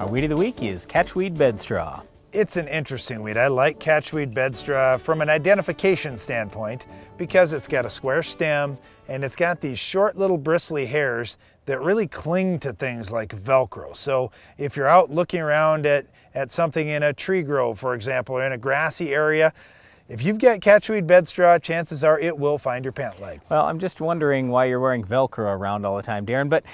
Our weed of the week is Catchweed Bedstraw. It's an interesting weed. I like Catchweed Bedstraw from an identification standpoint because it's got a square stem and it's got these short little bristly hairs that really cling to things like Velcro. So if you're out looking around at something in a tree grove, for example, or in a grassy area, if you've got Catchweed Bedstraw, chances are it will find your pant leg. Well, I'm just wondering why you're wearing Velcro around all the time, Darren, but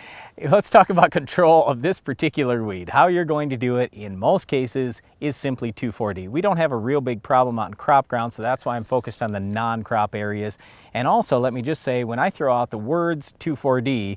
let's talk about control of this particular weed. How you're going to do it, in most cases, is simply 2,4-D. We don't have a real big problem out in crop ground, so that's why I'm focused on the non-crop areas. And also, let me just say, when I throw out the words 2,4-D,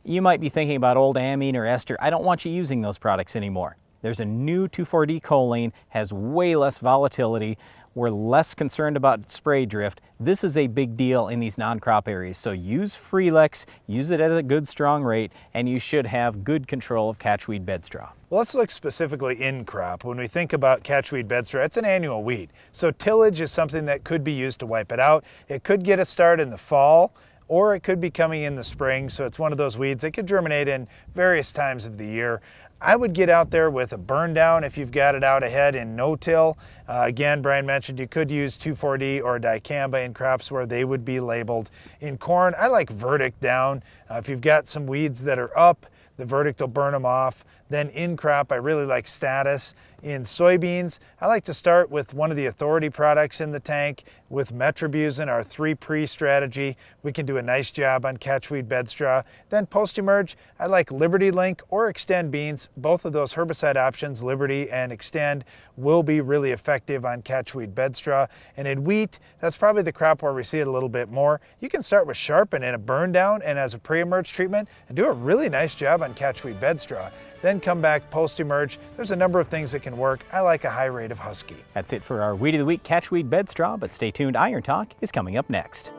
you might be thinking about old amine or ester. I don't want you using those products anymore. There's a new 2,4-D choline, has way less volatility. We're less concerned about spray drift. This is a big deal in these non-crop areas. So use Freelex, use it at a good strong rate, and you should have good control of Catchweed Bedstraw. Well, let's look specifically in crop. When we think about Catchweed Bedstraw, it's an annual weed. So tillage is something that could be used to wipe it out. It could get a start in the fall, or it could be coming in the spring. So it's one of those weeds that could germinate in various times of the year. I would get out there with a burn down if you've got it out ahead in no-till. Again, Brian mentioned you could use 2,4-D or dicamba in crops where they would be labeled. In corn, I like verdict down. If you've got some weeds that are up, the verdict will burn them off. Then in crop, I really like status. In soybeans, I like to start with one of the Authority products in the tank. With metribuzin, our 3-pre strategy, we can do a nice job on Catchweed Bedstraw. Then post-emerge, I like Liberty Link or Extend beans. Both of those herbicide options, Liberty and Extend, will be really effective on Catchweed Bedstraw. And in wheat, that's probably the crop where we see it a little bit more. You can start with Sharpen in a burn down and as a pre-emerge treatment and do a really nice job on Catchweed Bedstraw. Then come back post-emerge. There's a number of things that can work. I like a high rate of Husky. That's it for our Weed of the Week, Catchweed Bedstraw, but stay tuned. Iron Talk is coming up next.